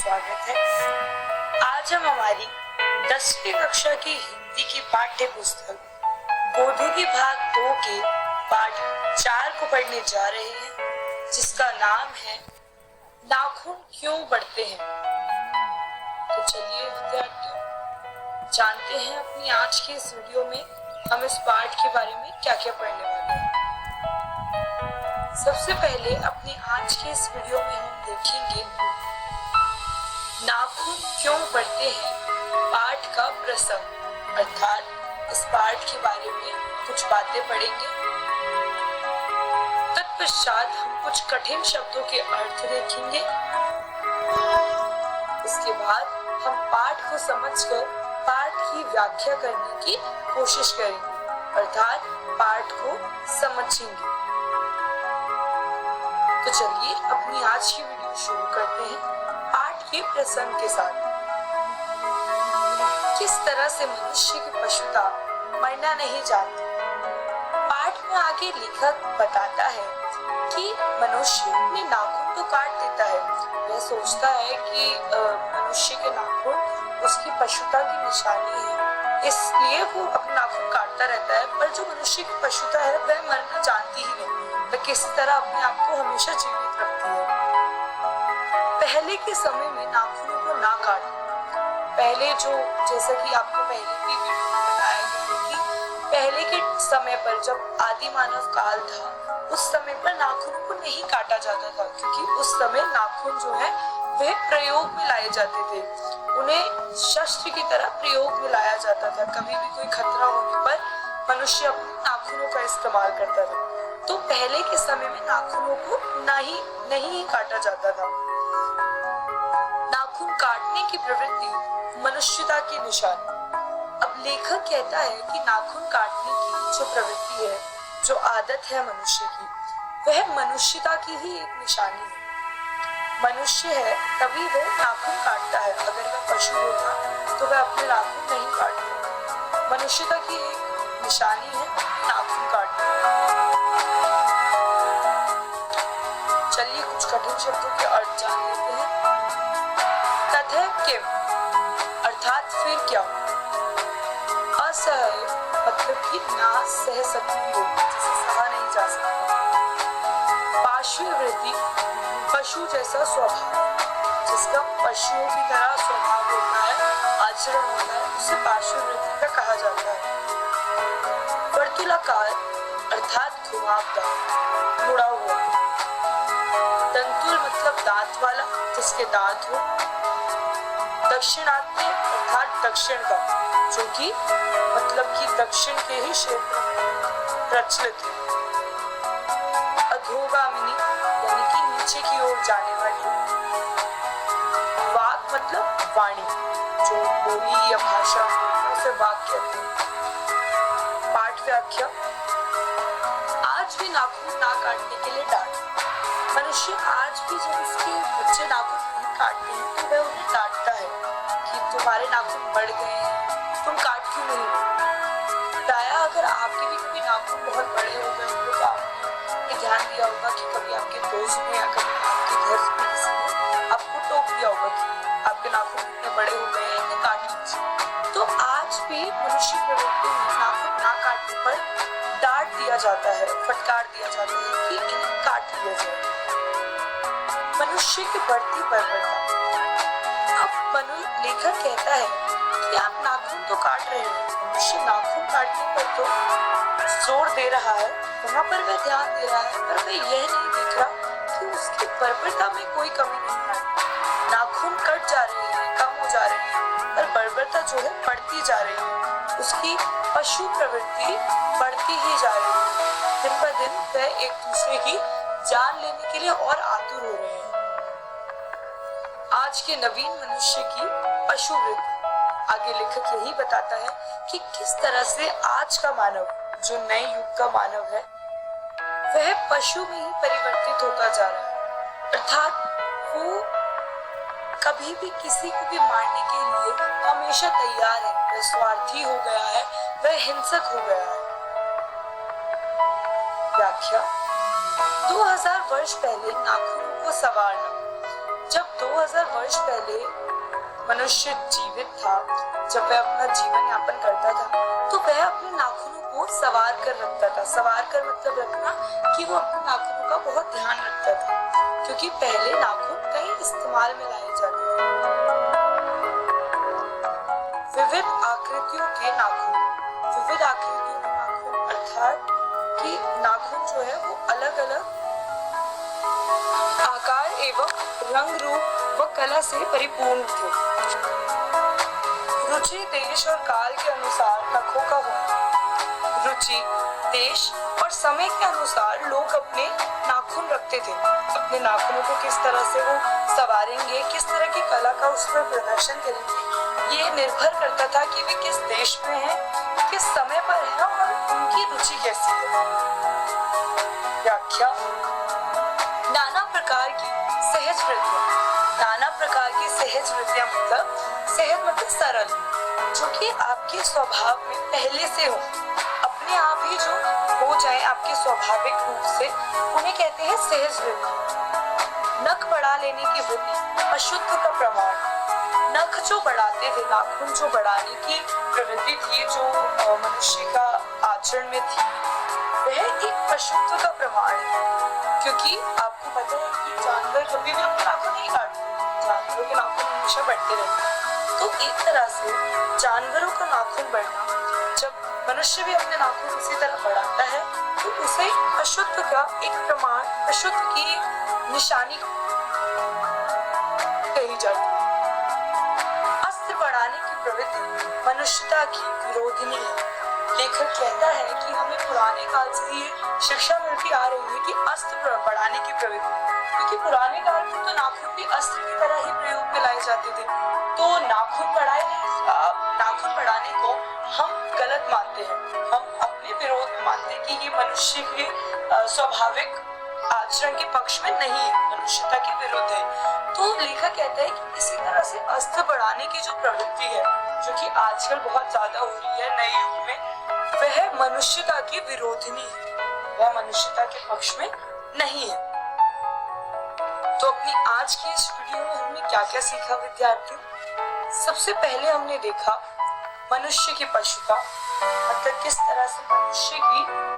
स्वागत है। आज हम हमारी 10वीं कक्षा की हिंदी की पाठ्य पुस्तक गोधूली भाग 2 के पाठ 4 को पढ़ने जा रहे हैं, जिसका नाम है नाखून क्यों बढ़ते हैं। तो चलिए विद्यार्थियों, जानते हैं अपनी आज के इस वीडियो में हम इस पाठ के बारे में क्या क्या पढ़ने वाले हैं। सबसे पहले अपनी आज के इस वीडियो में हम देखेंगे नाखून क्यों बढ़ते हैं पाठ का प्रसंग, अर्थात इस पाठ के बारे में कुछ बातें पढ़ेंगे। तत्पश्चात हम कुछ कठिन शब्दों के अर्थ देखेंगे। इसके बाद हम पाठ को समझकर पाठ की व्याख्या करने की कोशिश करेंगे, अर्थात पाठ को समझेंगे। तो चलिए अपनी आज की वीडियो शुरू करते हैं पाठ के प्रसंग के साथ। किस तरह से मनुष्य की पशुता मरना नहीं चाहती। पाठ में आगे लेखक बताता है कि मनुष्य अपने नाखून तो काट देता है। वह सोचता है कि मनुष्य के नाखून उसकी पशुता की निशानी है, इसलिए वो अपने नाखून काटता रहता है। पर जो मनुष्य की पशुता है वह मरना जानती ही नहीं। वह किसी तरह अपने आप को हमेशा जीवित रखती है। पहले के समय में नाखूनों को ना काटना। पहले जो, जैसा कि आपको पहले की वीडियो में बताया गया कि पहले के समय पर जब आदि मानव काल था, उस समय पर नाखूनों को नहीं काटा जाता था, क्योंकि उस समय नाखून जो है वह प्रयोग में लाए जाते थे। उन्हें शस्त्र की तरह प्रयोग में लाया जाता था। कभी भी कोई खतरा होने पर मनुष्य अपने नाखूनों का इस्तेमाल करता था। तो पहले के समय में नाखूनों को नहीं काटा जाता था। नाखून काटने की प्रवृत्ति मनुष्यता की निशानी। अब लेखक कहता है कि नाखून काटने की जो प्रवृत्ति है, जो आदत है मनुष्य की, वह मनुष्यता की ही एक निशानी है। मनुष्य है तभी वह नाखून काटता है। अगर वह पशु होता तो वह अपने नाखून नहीं काटता। मनुष्यता की एक निशानी है नाखून काटना। चलिए कुछ कठिन शब्दों के अर्थ जान लेते हैं। ततः किम अर्थात फिर क्या। असह्य मतलब कि ना सह सकती हो, जिसे सहा नहीं जा सकता। पार्श्ववृत्ति पशु जैसा स्वभाव, जिसका पशुओं की तरह स्वभाव होता है, आचरण होता है, उसे पार्श्ववृत्ति का कहा जाता है। वर्तुलाकार अर्थात घुमावदार, मुड़ा हुआ। दंतुल मतलब दांत वाला, जिसके दांत हो। दक्षिणात्य अर्थात दक्षिण का, जो कि मतलब कि दक्षिण के ही क्षेत्र में प्रचलित है। अधोगामिनी यानी कि नीचे की ओर जाने वाली। वाक मतलब वाणी, जो बोली या भाषा उसे वाक कहते हैं। पाठ व्याख्या। आज भी नाखून ना काटने के लिए डांट। मनुष्य आज भी जब उसके बच्चे नाखून नहीं काटते हैं तो वह उन्हें डांटता है कि तुम्हारे नाखून बढ़ गए हैं, तुम काट क्यों नहीं। बताया अगर आपके भी कभी नाखून बहुत बड़े हो गए होंगे तो आपने ध्यान दिया होगा कि कभी आपके दोस्त ने या कभी आपके घर में किसी ने आपको टोक दिया होगा कि आपके नाखून इतने बड़े हो गए हैं, इन्हें काट लीजिए। तो आज भी मनुष्य प्रवृत्ति में नाखून ना काटने पर डांट दिया जाता है, फटकार दिया जाता है कि इन्हें काट लिया जाए। मनुष्य की बढ़ती बर्बरता। अब लेखक कहता है कि आप नाखून तो काट रहे हैं, मनुष्य नाखून काटने पर तो जोर दे रहा है, वहां पर वह ध्यान दे रहा है, पर वह यह नहीं देख रहा कि उसकी बर्बरता में कोई कमी नहीं है। नाखून कट जा रहे हैं, कम हो जा रहे हैं, पर बर्बरता जो है बढ़ती जा रही है। उसकी पशु प्रवृत्ति बढ़ती ही जा रही है। दिन ब दिन वह एक दूसरे की जान लेने के लिए और आतुर हो रहे हैं। आज के नवीन मनुष्य की पशु वृत्ति। आगे लेखक यही बताता है कि किस तरह से आज का मानव, जो नए युग का मानव है, वह पशु में ही परिवर्तित होता जा रहा है। अर्थात वो कभी भी किसी को भी मारने के लिए हमेशा तैयार है। वह स्वार्थी हो गया है, वह हिंसक हो गया है। व्याख्या। 2000 वर्ष पहले नाखूनों को संवारना जब 2000 वर्ष पहले मनुष्य जीवित था, जब वह अपना जीवन यापन करता था, तो वह अपने नाखूनों को संवार कर रखता था। संवार कर मतलब रखना कि वो अपने नाखूनों का बहुत ध्यान रखता था, क्योंकि पहले नाखून कई इस्तेमाल में लाए जाते थे। विविध आकृतियों के नाखून, विविध आकृतियों के नाखून अर्थात कि नाखून जो है वो अलग अलग आकार एवं रंग रूप व कला से परिपूर्ण थे। रुचि, देश और काल के अनुसार नखों का होना। रुचि, देश और समय के अनुसार लोग अपने नाखून रखते थे। अपने नाखूनों को किस तरह से वो संवारेंगे, किस तरह की कला का उस पर प्रदर्शन करेंगे, ये निर्भर करता था कि वे किस देश में हैं, किस समय पर हैं और उनकी रुचि कैसी है। व्याख्या, नाना प्रकार की सहज वृत्तियां। नाना प्रकार की सहज वृत्तियां मतलब सहज मतलब सरल, जो कि आपके स्वभाव में पहले से हो, अपने आप ही जो हो जाए आपके स्वाभाविक रूप से, उन्हें कहते हैं सहज वृत्ति। नख बढ़ा लेने की वृत्ति अशुद्ध का प्रमाण। नख जो बढ़ाते थे, नाखून जो बढ़ाने की प्रवृत्ति थी जो मनुष्य का आचरण में थी, वह एक अशुद्ध का प्रमाण है। क्योंकि आपको पता है कि जानवर कभी भी अपने नाखून नहीं काटते, जानवरों के नाखून हमेशा बढ़ते रहते हैं। तो एक तरह से जानवरों का नाखून बढ़ना, जब मनुष्य भी अपने नाखून उसी तरह बढ़ाता है, तो उसे अशुद्ध का एक प्रमाण, अशुद्ध की निशानी कही जाती है। अस्त्र बढ़ाने की प्रवृत्ति मनुष्यता की विरोधिनी है। लेखक कहता है कि हमें पुराने काल से ये शिक्षा मिलती आ रही है कि अस्त्र बढ़ाने की प्रवृत्ति, क्योंकि पुराने काल में तो नाखून भी अस्त्र की तरह ही प्रयोग में लाए जाते थे। तो नाखून बढ़ाने को हम गलत मानते हैं, हम अपने विरोध में मानते हैं कि ये मनुष्य के स्वाभाविक आचरण के पक्ष में नहीं है, मनुष्यता के विरुद्ध है। तो लेखक कहता है कि इसी तरह से अस्त्र बढ़ाने की जो प्रवृत्ति है, जो कि आजकल बहुत ज्यादा हो रही है नए युग में, वह मनुष्यता की विरोधिनी है, वह मनुष्यता के पक्ष में नहीं है। तो अपनी आज की इस वीडियो में हमने क्या क्या सीखा विद्यार्थियों? सबसे पहले हमने देखा मनुष्य की पशुता, मतलब किस तरह से मनुष्य की